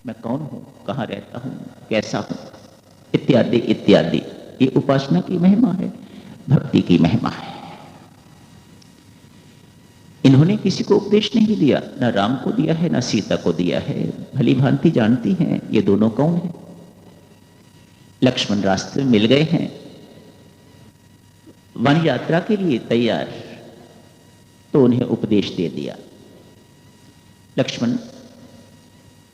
मैं कौन हूं, कहां रहता हूं, कैसा हूं, इत्यादि इत्यादि। ये उपासना की महिमा है, भक्ति की महिमा है। इन्होंने किसी को उपदेश नहीं दिया, ना राम को दिया है ना सीता को दिया है। भली भांति जानती हैं ये दोनों कौन है। लक्ष्मण रास्ते में मिल गए हैं, वन यात्रा के लिए तैयार, तो उन्हें उपदेश दे दिया। लक्ष्मण,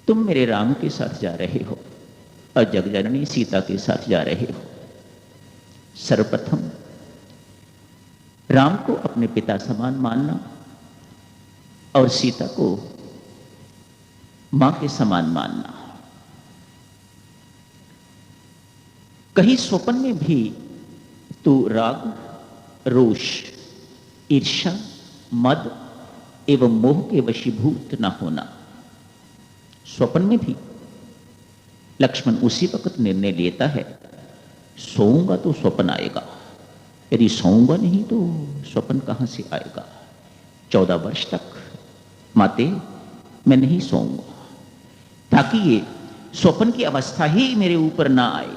तुम मेरे राम के साथ जा रहे हो और जगजननी सीता के साथ जा रहे हो। सर्वप्रथम राम को अपने पिता समान मानना और सीता को मां के समान मानना। कहीं स्वप्न में भी तू राग, रोष, ईर्ष्या, मद एवं मोह के वशीभूत न होना। स्वप्न में भी लक्ष्मण उसी वक्त निर्णय लेता है, सोऊंगा तो स्वप्न आएगा, यदि सोऊंगा नहीं तो स्वप्न कहां से आएगा। 14 वर्ष तक माते मैं नहीं सोऊंगा, ताकि ये स्वप्न की अवस्था ही मेरे ऊपर ना आए।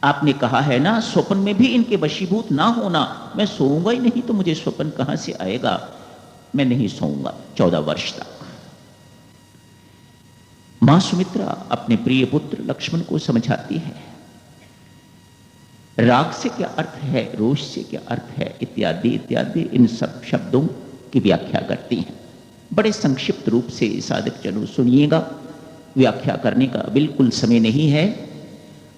आपने कहा है ना, स्वप्न में भी इनके वशीभूत ना होना। मैं सोऊंगा ही नहीं तो मुझे स्वप्न कहां से आएगा। मैं नहीं सोऊंगा 14 वर्ष तक। मां सुमित्रा अपने प्रिय पुत्र लक्ष्मण को समझाती है, राग से क्या अर्थ है, रोष से क्या अर्थ है, इत्यादि इत्यादि इन सब शब्दों की व्याख्या करती हैं। बड़े संक्षिप्त रूप से साधक जनों सुनिएगा, व्याख्या करने का बिल्कुल समय नहीं है।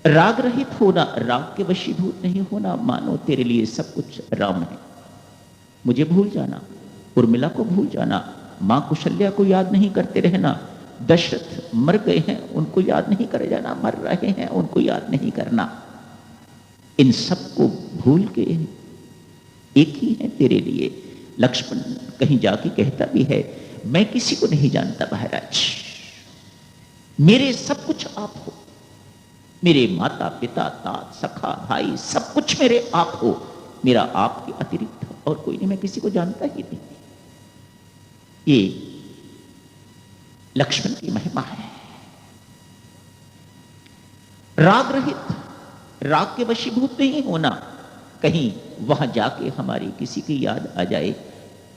राग रहित होना, राग के वशीभूत नहीं होना, मानो तेरे लिए सब कुछ राम है। मुझे भूल जाना, उर्मिला को भूल जाना, मां कुशल्या को याद नहीं करते रहना, दशरथ मर गए हैं उनको याद नहीं करे जाना, मर रहे हैं उनको याद नहीं करना। इन सब को भूल के एक ही है तेरे लिए। लक्ष्मण कहीं जाके कहता भी है, मैं किसी को नहीं जानता महाराज, मेरे सब कुछ आप हो, मेरे माता पिता तात सखा भाई सब कुछ मेरे आप हो, मेरा आपके अतिरिक्त और कोई नहीं, मैं किसी को जानता ही नहीं। ये लक्ष्मण की महिमा है। राग रहित, राग के वशीभूत नहीं होना, कहीं वहां जाके हमारी किसी की याद आ जाए,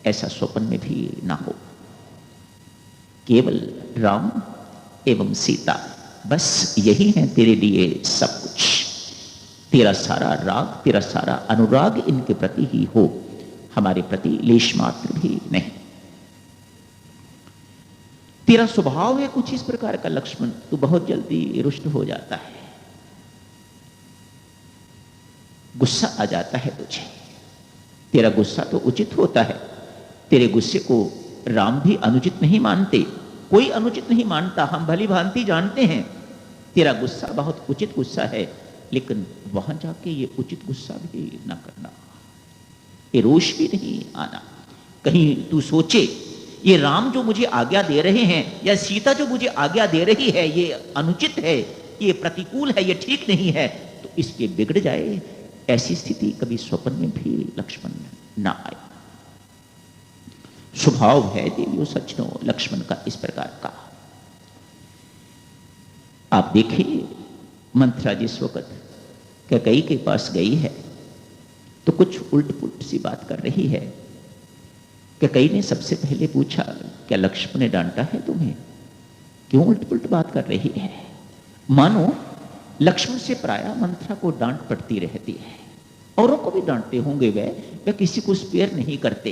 ऐसा स्वप्न में भी ना हो। केवल राम एवं सीता, बस यही है तेरे लिए सब कुछ। तेरा सारा राग, तेरा सारा अनुराग इनके प्रति ही हो, हमारे प्रति लेश मात्र भी नहीं। तेरा स्वभाव है कुछ इस प्रकार का लक्ष्मण, तू बहुत जल्दी रुष्ट हो जाता है, गुस्सा आ जाता है तुझे। तेरा गुस्सा तो उचित होता है, तेरे गुस्से को राम भी अनुचित नहीं मानते, कोई अनुचित नहीं मानता, हम भली भांति जानते हैं तेरा गुस्सा बहुत उचित गुस्सा है, लेकिन वहां जाके ये उचित गुस्सा भी ना करना, ये रोष भी नहीं आना। कहीं तू सोचे ये राम जो मुझे आज्ञा दे रहे हैं या सीता जो मुझे आज्ञा दे रही है ये अनुचित है, ये प्रतिकूल है, ये ठीक नहीं है, तो इसके बिगड़ जाए, ऐसी स्थिति कभी स्वप्न में भी लक्ष्मण ना आए। स्वभाव है देवियों सज्जनों लक्ष्मण का इस प्रकार का। आप देखिए मंथरा जिस वक्त कैकेयी के पास गई है तो कुछ उल्ट पुल्ट सी बात कर रही है। कैकेयी ने सबसे पहले पूछा, क्या लक्ष्मण ने डांटा है तुम्हें, क्यों उल्ट पुल्ट बात कर रही है। मानो लक्ष्मण से प्रायः मंथरा को डांट पड़ती रहती है, औरों को भी डांटते होंगे वह किसी को स्पेयर नहीं करते,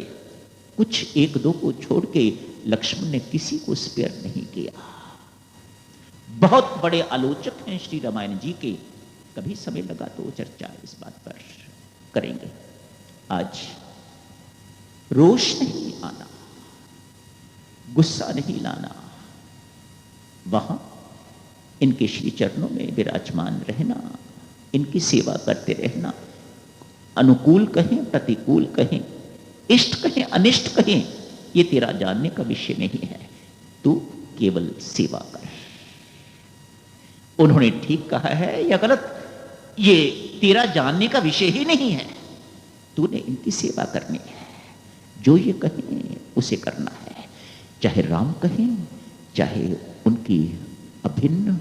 कुछ एक दो को छोड़ के लक्ष्मण ने किसी को स्पेयर नहीं किया। बहुत बड़े आलोचक हैं श्री रामायण जी के, कभी समय लगा तो चर्चा इस बात पर करेंगे। आज रोष नहीं आना, गुस्सा नहीं लाना, वहां इनके श्री चरणों में विराजमान रहना, इनकी सेवा करते रहना, अनुकूल कहें प्रतिकूल कहें, इष्ट कहें अनिष्ट कहें, ये तेरा जानने का विषय नहीं है, तू केवल सेवा कर। उन्होंने ठीक कहा है या गलत, ये तेरा जानने का विषय ही नहीं है, तूने इनकी सेवा करनी है, जो ये कहें उसे करना है, चाहे राम कहें चाहे उनकी अभिन्न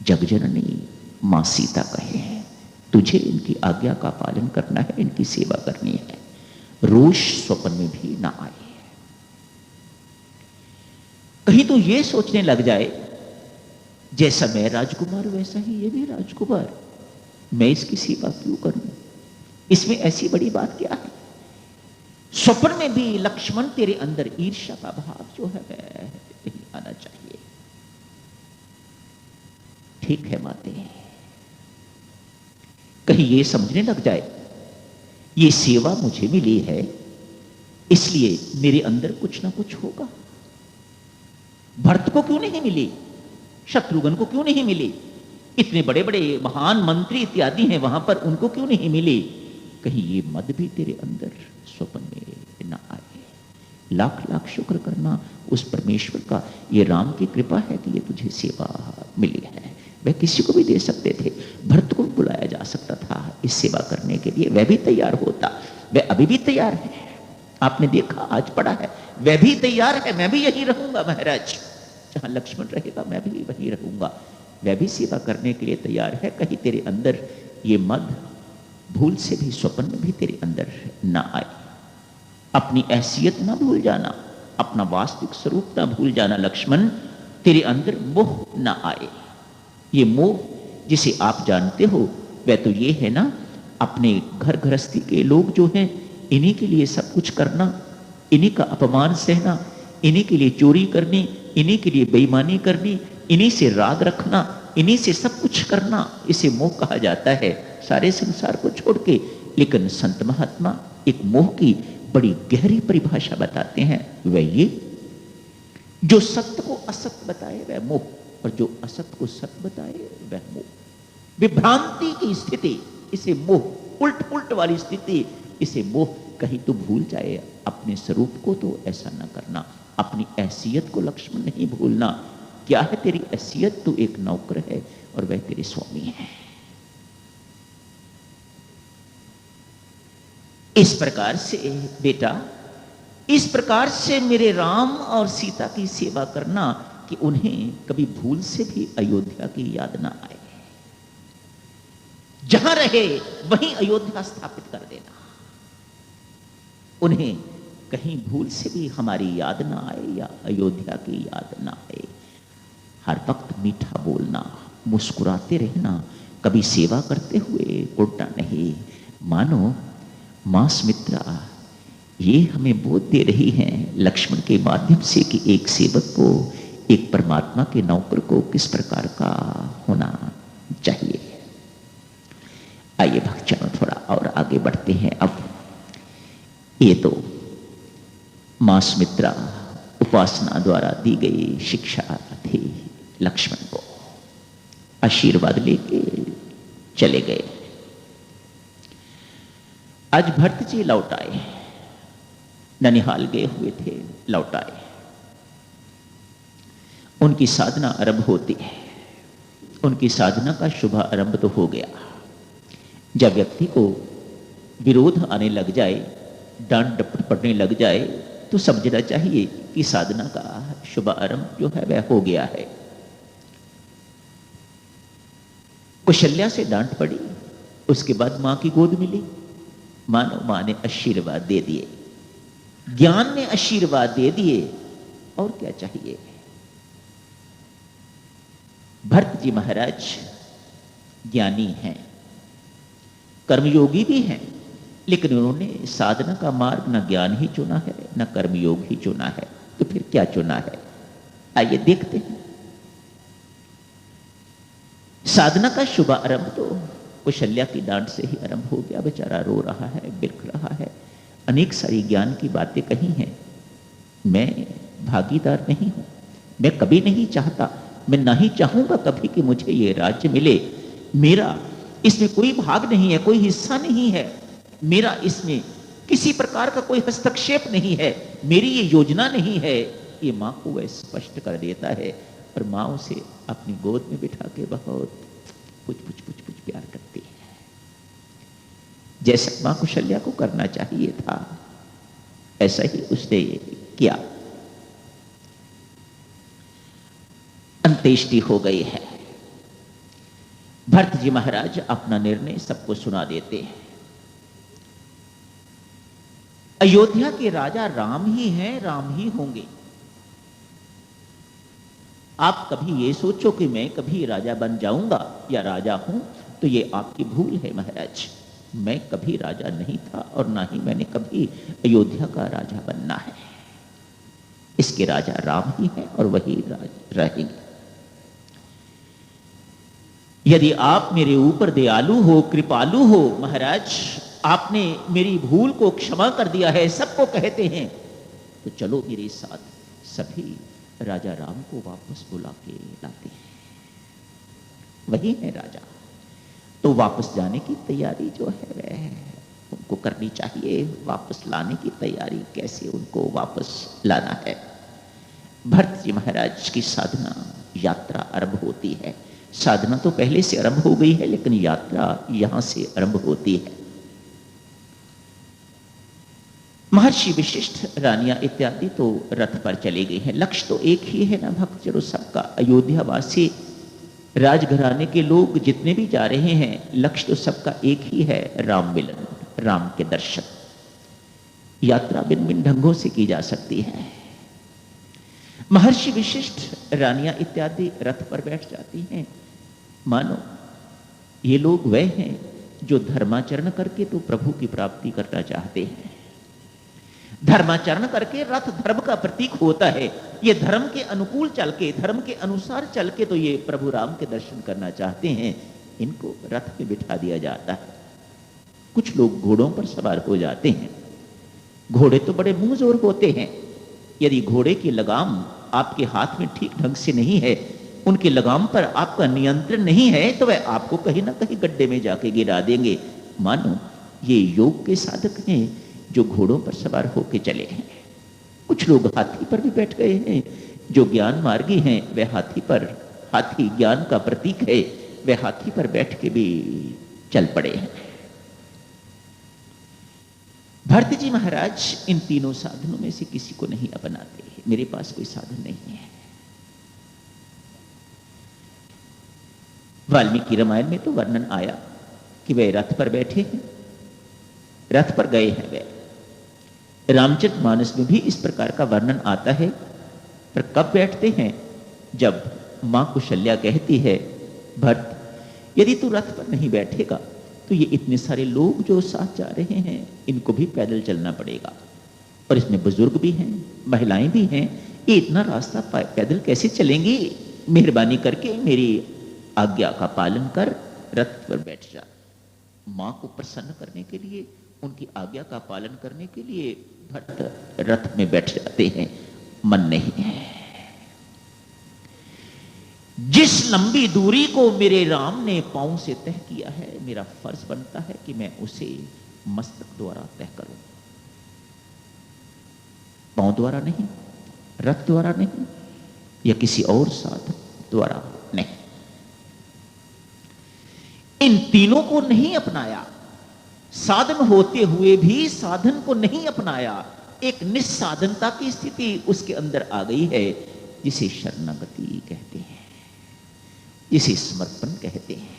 जगजननी मां सीता कहे हैं, तुझे इनकी आज्ञा का पालन करना है, इनकी सेवा करनी है, रोष स्वप्न में भी ना आए। कहीं तो ये सोचने लग जाए जैसा मैं राजकुमार वैसा ही ये भी राजकुमार, मैं इसकी सेवा क्यों करूं, इसमें ऐसी बड़ी बात क्या है। स्वप्न में भी लक्ष्मण तेरे अंदर ईर्ष्या का भाव जो है वह नहीं आना चाहिए। ठीक है माते, कहीं ये समझने लग जाए ये सेवा मुझे मिली है इसलिए मेरे अंदर कुछ ना कुछ होगा। भरत को क्यों नहीं मिली, शत्रुघ्न को क्यों नहीं मिली, इतने बड़े बड़े महान मंत्री इत्यादि हैं वहां पर, उनको क्यों नहीं मिली। कहीं ये मद भी तेरे अंदर स्वप्न में ना आए। लाख लाख शुक्र करना उस परमेश्वर का, ये राम की कृपा है कि ये तुझे सेवा मिली है। वह किसी को भी दे सकते थे, भरत को बुलाया जा सकता था इस सेवा करने के लिए, वह भी तैयार होता, वह अभी भी तैयार है। आपने देखा आज पढ़ा है, वह भी तैयार है, मैं भी यही रहूंगा महाराज, जहां लक्ष्मण रहेगा मैं भी वहीं रहूंगा, वह भी सेवा करने के लिए तैयार है। कहीं तेरे अंदर ये मद भूल से भी स्वप्न में भी तेरे अंदर ना आए। अपनी हैसियत ना भूल जाना, अपना वास्तविक स्वरूप ना भूल जाना लक्ष्मण, तेरे अंदर मोह ना आए। ये मोह जिसे आप जानते हो वह तो ये है ना, अपने घर गृहस्थी के लोग जो हैं इन्हीं के लिए सब कुछ करना, इन्हीं का अपमान सहना, इन्हीं के लिए चोरी करनी, इन्हीं के लिए बेईमानी करनी, इन्हीं से राग रखना, इन्हीं से सब कुछ करना, इसे मोह कहा जाता है, सारे संसार को छोड़ के। लेकिन संत महात्मा एक मोह की बड़ी गहरी परिभाषा बताते हैं, वह ये, जो सत्य को असत्य बताए वह मोह, और जो असत्य को सत्य बताए वह मोह। विभ्रांति की स्थिति इसे मोह, उल्ट पुल्ट वाली स्थिति इसे मोह। कहीं तो भूल जाए अपने स्वरूप को, तो ऐसा न करना। अपनी हैसियत को लक्ष्मण नहीं भूलना। क्या है तेरी हैसियत, तू एक नौकर है और वह तेरे स्वामी है। इस प्रकार से बेटा, इस प्रकार से मेरे राम और सीता की सेवा करना कि उन्हें कभी भूल से भी अयोध्या की याद ना आए। जहां रहे वहीं अयोध्या स्थापित कर देना, उन्हें कहीं भूल से भी हमारी याद ना आए या अयोध्या की याद ना आए। हर वक्त मीठा बोलना, मुस्कुराते रहना, कभी सेवा करते हुए उड़ना नहीं। मानो मां सुमित्रा ये हमें बोध दे रही हैं लक्ष्मण के माध्यम से कि एक सेवक को, एक परमात्मा के नौकर को किस प्रकार का होना चाहिए। आइए भक्तजनों थोड़ा और आगे बढ़ते हैं। अब ये तो मां सुमित्रा उपासना द्वारा दी गई शिक्षा थी लक्ष्मण को, आशीर्वाद लेके चले गए। आज भरत जी लौट आए, ननिहाल गए हुए थे, लौट आए। उनकी साधना आरंभ होती है, उनकी साधना का शुभ आरंभ तो हो गया। जब व्यक्ति को विरोध आने लग जाए, डांट डपट पड़ने लग जाए, तो समझना चाहिए कि साधना का शुभ आरंभ जो है वह हो गया है। कौशल्या से डांट पड़ी, उसके बाद मां की गोद मिली, मानो मां ने आशीर्वाद दे दिए, ज्ञान ने आशीर्वाद दे दिए, और क्या चाहिए। भरत जी महाराज ज्ञानी हैं, कर्मयोगी भी हैं, लेकिन उन्होंने साधना का मार्ग न ज्ञान ही चुना है न कर्मयोग ही चुना है, तो फिर क्या चुना है। आइए देखते हैं। साधना का शुभ आरंभ तो कौशल्या की डांट से ही आरंभ हो गया। बेचारा रो रहा है, बिलख रहा है, अनेक सारी ज्ञान की बातें कही हैं। मैं भागीदार नहीं हूं, मैं कभी नहीं चाहता, मैं नहीं चाहूंगा कभी कि मुझे ये राज्य मिले। मेरा इसमें कोई भाग नहीं है, कोई हिस्सा नहीं है, मेरा इसमें किसी प्रकार का कोई हस्तक्षेप नहीं है, मेरी ये योजना नहीं है। ये मां को वह स्पष्ट कर देता है, और मां उसे अपनी गोद में बिठा के बहुत कुछ प्यार करती है, जैसा मां कौशल्या को करना चाहिए था ऐसा ही उसने किया। अंत अंत्येष्टि हो गई है। भरत जी महाराज अपना निर्णय सबको सुना देते हैं। अयोध्या के राजा राम ही हैं, राम ही होंगे। आप कभी ये सोचो कि मैं कभी राजा बन जाऊंगा या राजा हूं, तो ये आपकी भूल है महाराज। मैं कभी राजा नहीं था और ना ही मैंने कभी अयोध्या का राजा बनना है। इसके राजा राम ही हैं और वही रहेंगे। यदि आप मेरे ऊपर दयालु हो, कृपालु हो महाराज, आपने मेरी भूल को क्षमा कर दिया है, सबको कहते हैं, तो चलो मेरे साथ सभी राजा राम को वापस बुला के लाते हैं। वही है राजा। तो वापस जाने की तैयारी जो है वह उनको करनी चाहिए। वापस लाने की तैयारी, कैसे उनको वापस लाना है। भरत जी महाराज की साधना यात्रा आरंभ होती है। साधना तो पहले से आरंभ हो गई है, लेकिन यात्रा यहां से आरंभ होती है। महर्षि विशिष्ट, रानियां इत्यादि तो रथ पर चले गए हैं। लक्ष्य तो एक ही है ना भक्तजनों सबका। अयोध्यावासी राजघराने के लोग जितने भी जा रहे हैं, लक्ष्य तो सबका एक ही है, राम मिलन, राम के दर्शन। यात्रा भिन्न भिन्न ढंगों से की जा सकती है। महर्षि विशिष्ट, रानियां इत्यादि रथ पर बैठ जाती हैं। मानो ये लोग वह हैं जो धर्माचरण करके तो प्रभु की प्राप्ति करना चाहते हैं। धर्माचरण करके रथ धर्म का प्रतीक होता है। ये धर्म के अनुकूल चल के, धर्म के अनुसार चल के तो ये प्रभु राम के दर्शन करना चाहते हैं। इनको रथ में बिठा दिया जाता है। कुछ लोग घोड़ों पर सवार हो जाते हैं। घोड़े तो बड़े मुंह जोर होते हैं। यदि घोड़े की लगाम आपके हाथ में ठीक ढंग से नहीं है, उनकी लगाम पर आपका नियंत्रण नहीं है, तो वह आपको कहीं ना कहीं गड्ढे में जाके गिरा देंगे। मानो ये योग के साधक हैं जो घोड़ों पर सवार होके चले हैं। कुछ लोग हाथी पर भी बैठ गए हैं। जो ज्ञान मार्गी हैं वह हाथी पर, हाथी ज्ञान का प्रतीक है, वह हाथी पर बैठ के भी चल पड़े हैं। भरत जी महाराज इन तीनों साधनों में से किसी को नहीं अपनाते। मेरे पास कोई साधन नहीं है। वाल्मीकि रामायण में तो वर्णन आया कि वे रथ पर बैठे हैं, रथ पर गए हैं वे। रामचरितमानस में भी इस प्रकार का वर्णन आता है। पर कब बैठते हैं? जब मां कुशल्या कहती है, भरत यदि तू रथ पर नहीं बैठेगा तो ये इतने सारे लोग जो साथ जा रहे हैं इनको भी पैदल चलना पड़ेगा, और इसमें बुजुर्ग भी हैं, महिलाएं भी हैं। ये इतना रास्ता पैदल कैसे चलेंगी? मेहरबानी करके मेरी आज्ञा का पालन कर, रथ पर बैठ जा। मां को प्रसन्न करने के लिए, उनकी आज्ञा का पालन करने के लिए भरत रथ में बैठ जाते हैं। मन नहीं है। जिस लंबी दूरी को मेरे राम ने पांव से तय किया है, मेरा फर्ज बनता है कि मैं उसे मस्तक द्वारा तय करूं। पांव द्वारा नहीं, रथ द्वारा नहीं, या किसी और साधन द्वारा नहीं। इन तीनों को नहीं अपनाया। साधन होते हुए भी साधन को नहीं अपनाया। एक निस्साधनता की स्थिति उसके अंदर आ गई है, जिसे शरणागति कहते हैं, जिसे समर्पण कहते हैं।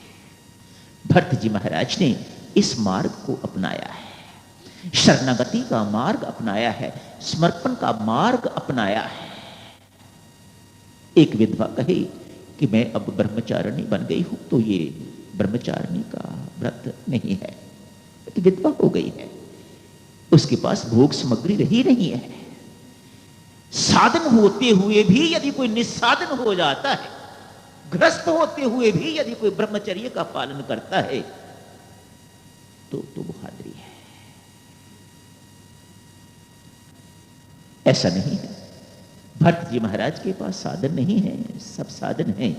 भरत जी महाराज ने इस मार्ग को अपनाया है। शरणागति का मार्ग अपनाया है, समर्पण का मार्ग अपनाया है। एक विधवा कहे कि मैं अब ब्रह्मचारिणी बन गई हूं, तो ये ब्रह्मचारिणी का व्रत नहीं है, तो विधवा हो गई है, उसके पास भोग सामग्री रही नहीं है। साधन होते हुए भी यदि कोई निस्साधन हो जाता है, ग्रस्त होते हुए भी यदि कोई ब्रह्मचर्य का पालन करता है, तो बहादुरी है। ऐसा नहीं है। भरत जी महाराज के पास साधन नहीं है, सब साधन हैं,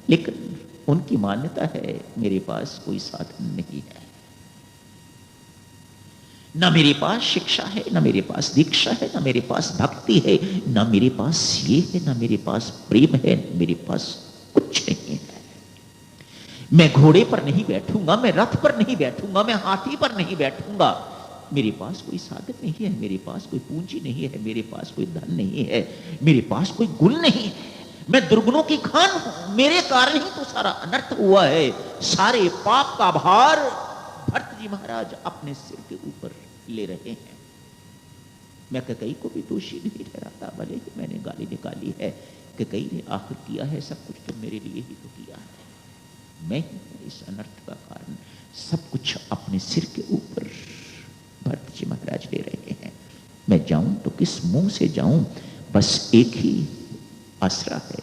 लेकिन उनकी मान्यता है मेरे पास कोई साधन नहीं है। ना मेरे पास शिक्षा है, ना मेरे पास दीक्षा है, ना मेरे पास भक्ति है, ना मेरे पास ये है, ना मेरे पास प्रेम है, मेरे पास कुछ नहीं है। मैं घोड़े पर नहीं बैठूंगा, मैं रथ पर नहीं बैठूंगा, मैं हाथी पर नहीं बैठूंगा। मेरे पास कोई साधन नहीं है, मेरे पास कोई पूंजी नहीं है, मेरे पास कोई धन नहीं है, मेरे पास कोई गुण नहीं है, मैं दुर्गुणों की खान हूं, मेरे कारण ही तो सारा अनर्थ हुआ है, सारे पाप का भार भरत जी महाराज अपने सिर के ऊपर ले रहे हैं। मैं कैकेयी को भी दोषी नहीं ठहराता, भले ही मैंने गाली निकाली है, कैकेयी ने आखिर किया है सब कुछ तो मेरे लिए ही तो किया है, मैं ही इस अनर्थ का कारण, सब कुछ अपने सिर के ऊपर भरत जी महाराज ले रहे हैं। मैं जाऊं तो किस मुंह से जाऊं, बस एक ही आसरा है,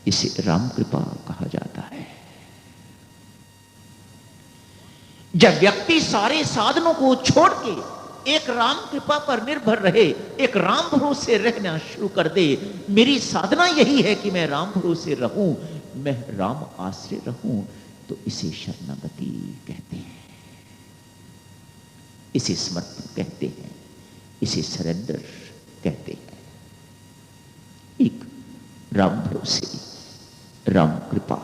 इसे राम कृपा कहा जाता है। जब व्यक्ति सारे साधनों को छोड़ के एक राम कृपा पर निर्भर रहे, एक राम भरोसे रहना शुरू कर दे, मेरी साधना यही है कि मैं राम भरोसे रहूं, मैं राम आश्रय रहूं, तो इसे शरणागति कहते हैं, इसे समर्पण कहते हैं, इसे सरेंडर कहते हैं। एक राम भरोसे, राम कृपा।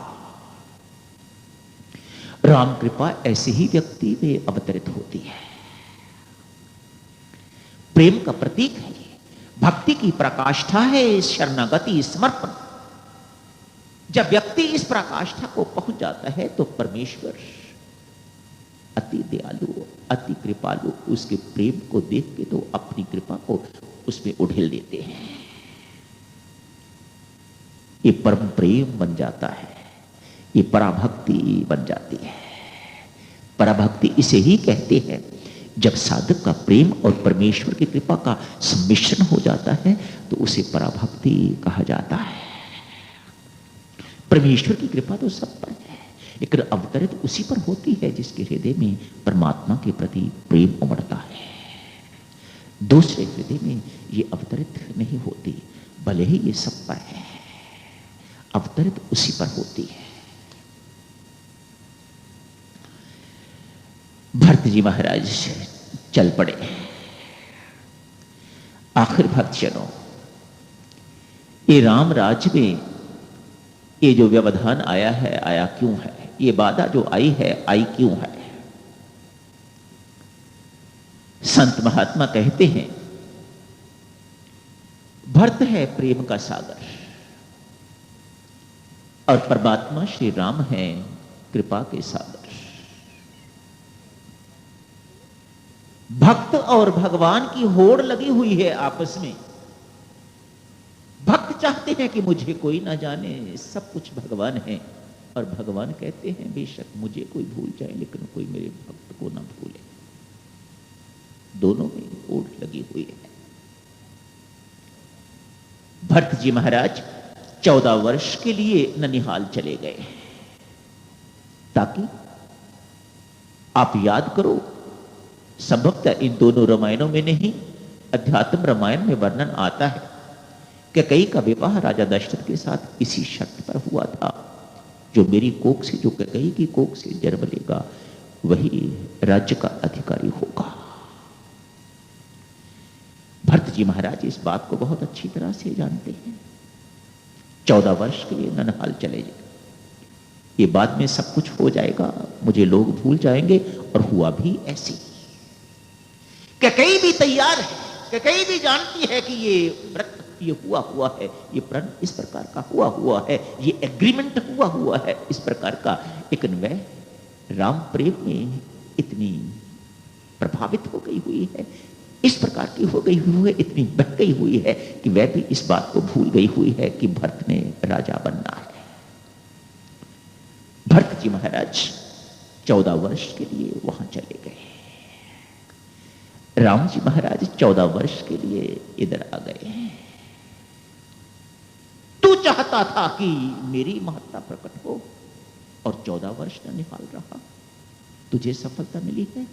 राम कृपा ऐसे ही व्यक्ति में अवतरित होती है। प्रेम का प्रतीक है, भक्ति की प्रकाष्ठा है शरणागति, समर्पण। जब व्यक्ति इस प्रकाष्ठा को पहुंच जाता है तो परमेश्वर अति दयालु, अति कृपालु, उसके प्रेम को देख के तो अपनी कृपा को उसमें उड़ेल देते हैं। ये परम प्रेम बन जाता है, ये पराभक्ति बन जाती है। पराभक्ति इसे ही कहते हैं जब साधक का प्रेम और परमेश्वर की कृपा का सम्मिश्रण हो जाता है तो उसे पराभक्ति कहा जाता है। परमेश्वर की कृपा तो सब पर है, लेकिन अवतरित उसी पर होती है जिसके हृदय में परमात्मा के प्रति प्रेम उमड़ता है। दूसरे हृदय में ये अवतरित नहीं होती, भले ही ये सब पर है, अवतरित उसी पर होती है। भरत जी महाराज चल पड़े। आखिर भक्तजनों, ये राम राज्य में ये जो व्यवधान आया है, आया क्यों है? ये बाधा जो आई है, आई क्यों है? संत महात्मा कहते हैं भरत है प्रेम का सागर और परमात्मा श्री राम है कृपा के सागर। भक्त और भगवान की होड़ लगी हुई है आपस में। भक्त चाहते हैं कि मुझे कोई ना जाने, सब कुछ भगवान है, और भगवान कहते हैं बेशक मुझे कोई भूल जाए लेकिन कोई मेरे भक्त को ना भूले। दोनों में होड़ लगी हुई है। भरत जी महाराज 14 वर्ष के लिए ननिहाल चले गए, ताकि आप याद करो, संभवतः इन दोनों रामायणों में नहीं, अध्यात्म रामायण में वर्णन आता है कि कैकेयी का विवाह राजा दशरथ के साथ इसी शर्त पर हुआ था, जो मेरी कोख से, जो कैकेयी की कोख से जन्म लेगा वही राज्य का अधिकारी होगा। भरत जी महाराज इस बात को बहुत अच्छी तरह से जानते हैं। 14 वर्ष के लिए ननिहाल चले गए। ये बाद में सब कुछ हो जाएगा, मुझे लोग भूल जाएंगे, और हुआ भी ऐसे। कैकेयी भी तैयार है, कैकेयी भी जानती है कि ये व्रत ये हुआ है, ये प्रण इस प्रकार का हुआ है, ये एग्रीमेंट हुआ है इस प्रकार का, लेकिन वह राम प्रेम में इतनी प्रभावित हो गई हुई है, इस प्रकार की हो गई हुई है, इतनी बह गई हुई है कि वह भी इस बात को भूल गई हुई है कि भरत ने राजा बनना है। भरत जी महाराज 14 वर्ष के लिए वहां चले गए। राम जी महाराज 14 वर्ष के लिए इधर आ गए। तू चाहता था कि मेरी महत्ता प्रकट हो और 14 वर्ष ननिहाल रहा, तुझे सफलता मिली है।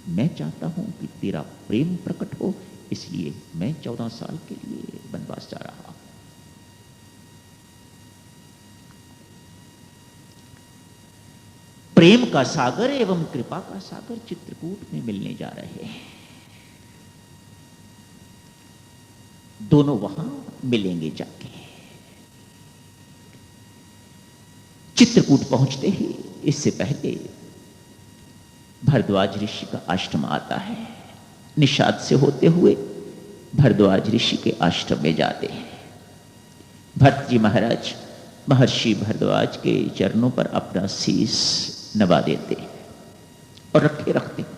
मैं चाहता हूं कि तेरा प्रेम प्रकट हो, इसलिए मैं 14 साल के लिए वनवास जा रहा हूं। प्रेम का सागर एवं कृपा का सागर चित्रकूट में मिलने जा रहे हैं। दोनों वहां मिलेंगे जाके। चित्रकूट पहुंचते ही इससे पहले भरद्वाज ऋषि का आश्रम आता है। निषाद से होते हुए भरद्वाज ऋषि के आश्रम में जाते हैं। भरत जी महाराज महर्षि भरद्वाज के चरणों पर अपना शीश नवा देते हैं और रखे रखते हैं।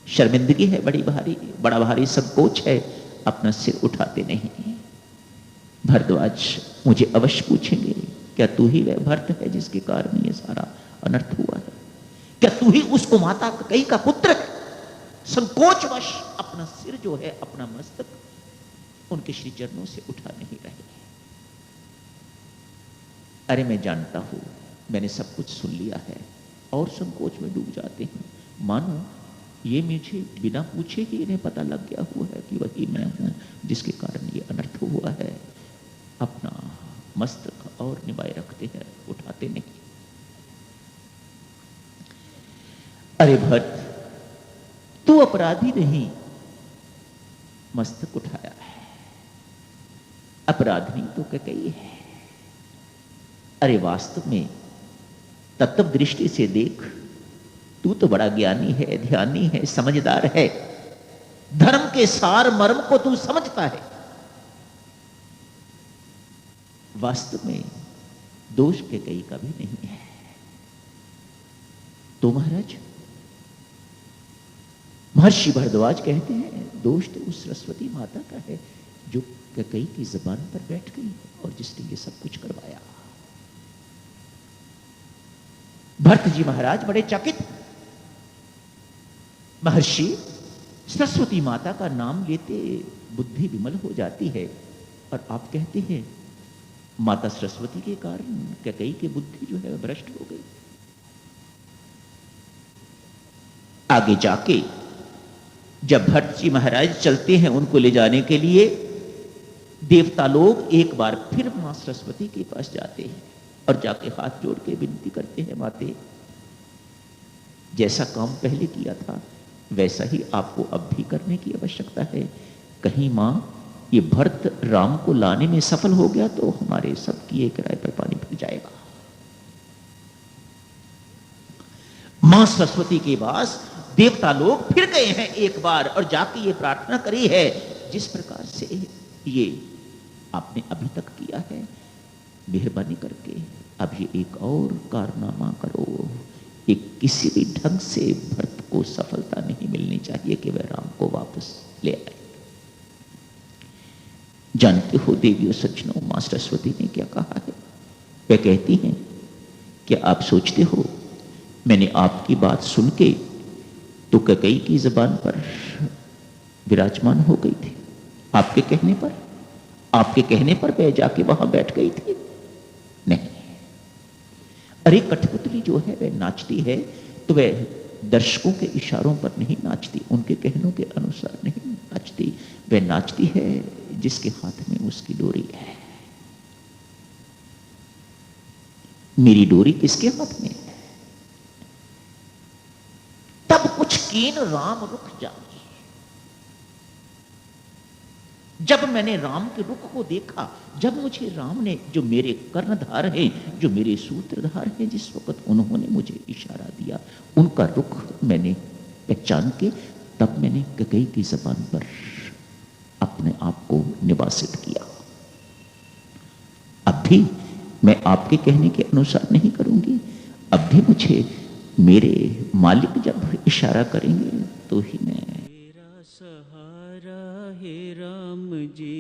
शर्मिंदगी है बड़ी भारी, बड़ा भारी संकोच है, अपना सिर उठाते नहीं। भरद्वाज मुझे अवश्य पूछेंगे, क्या तू ही वह भरत है जिसके कारण ये सारा अनर्थ हुआ है? क्या तू ही उसको माता कैकेयी का पुत्र है? संकोचवश अपना सिर जो है, अपना मस्तक उनके श्री चरणों से उठा नहीं रहे। अरे मैं जानता हूं, मैंने सब कुछ सुन लिया है, और संकोच में डूब जाते हैं। मानो ये मुझे बिना पूछे ही इन्हें पता लग गया हुआ है कि वही मैं हूं जिसके कारण ये अनर्थ हुआ है। अपना मस्तक और निभाए रखते हैं, उठाते नहीं। अरे भरत, तू अपराधी नहीं, मस्तक उठाया है। अपराधी तो कैकेयी है। अरे वास्तव में तत्व दृष्टि से देख, तू तो बड़ा ज्ञानी है, ध्यानी है, समझदार है। धर्म के सार मर्म को तू समझता है। वास्तव में दोष कैकेयी का भी नहीं है। तो महाराज, महर्षि भरद्वाज कहते हैं, दोष तो उस सरस्वती माता का है जो कैकेयी की जुबान पर बैठ गई और जिसने ये सब कुछ करवाया। भरत जी महाराज बड़े चकित। महर्षि, सरस्वती माता का नाम लेते बुद्धि विमल हो जाती है, और आप कहते हैं माता सरस्वती के कारण कैकेयी की बुद्धि जो है भ्रष्ट हो गई। आगे जाके जब भरत जी महाराज चलते हैं उनको ले जाने के लिए, देवता लोग एक बार फिर मां सरस्वती के पास जाते हैं और जाके हाथ जोड़ के विनती करते हैं, माते जैसा काम पहले किया था वैसा ही आपको अब भी करने की आवश्यकता है। कहीं मां ये भरत राम को लाने में सफल हो गया तो हमारे सब किए किराए पर पानी फिर जाएगा। मां सरस्वती के पास देवता लोग फिर गए हैं एक बार और जाके ये प्रार्थना करी है, जिस प्रकार से ये आपने अभी तक किया है, मेहरबानी करके अब ये एक और कारनामा करो। एक किसी भी ढंग से भरत को सफलता नहीं मिलनी चाहिए कि वह राम को वापस ले आए। जानते हो देवियों सज्जनों, मां सरस्वती ने क्या कहा है? वह कहती हैं कि आप सोचते हो मैंने आपकी बात सुन के तो कैकेयी की जुबान पर विराजमान हो गई थी। आपके कहने पर वह जाके वहां बैठ गई थी? नहीं। अरे कठपुतली जो है वह नाचती है तो वह दर्शकों के इशारों पर नहीं नाचती, उनके कहनों के अनुसार नहीं नाचती। वह नाचती है जिसके हाथ में उसकी डोरी है। मेरी डोरी किसके हाथ में है? तब कुछ कीन राम रुक जाए। जब मैंने राम के रुख को देखा, जब मुझे राम ने, जो मेरे कर्णधार हैं, जो मेरे सूत्रधार हैं, जिस वक्त उन्होंने मुझे इशारा दिया, उनका रुख मैंने पहचान के तब मैंने कैकेयी की जुबान पर अपने आप को निवासित किया। अब भी मैं आपके कहने के अनुसार नहीं करूंगी। अब भी मुझे मेरे मालिक जब इशारा करेंगे तो ही मैं। हे राम जी,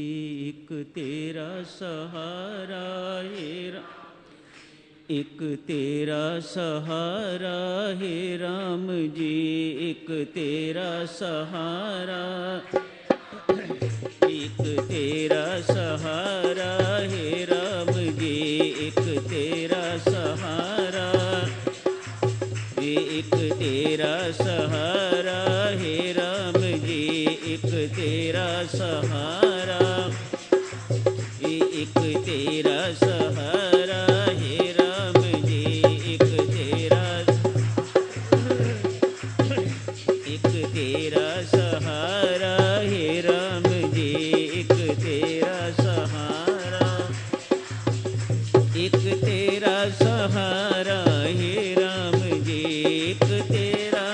एक तेरा सहारा हे राम, एक तेरा सहारा हे राम जी, एक तेरा सहारा, एक तेरा सहारा हे राम जी, एक तेरा सहारा, एक तेरा सहारा हे राम जी, एक तेरा सहारा, एक तेरा सहारा हे राम जी, एक तेरा, एक तेरा सहारा हे राम जी, एक तेरा सहारा, एक तेरा सहारा हे राम जी, एक तेरा,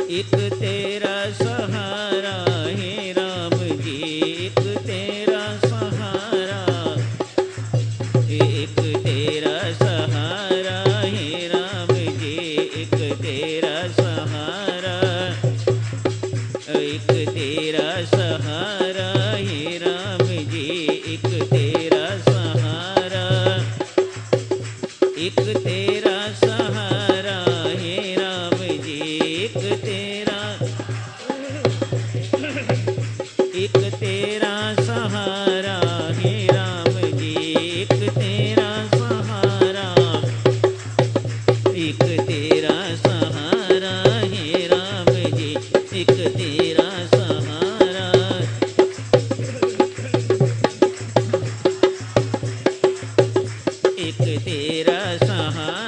एक तेरा सहारा हे राम जी, एक तेरा सहारा, एक तेरा सहारा हे राम जी, एक तेरा सहारा हे राम जी, एक तेरा सहारा, एक तेरा सहारा हे राम जी, एक तेरा सहारा, एक तेरा सहारा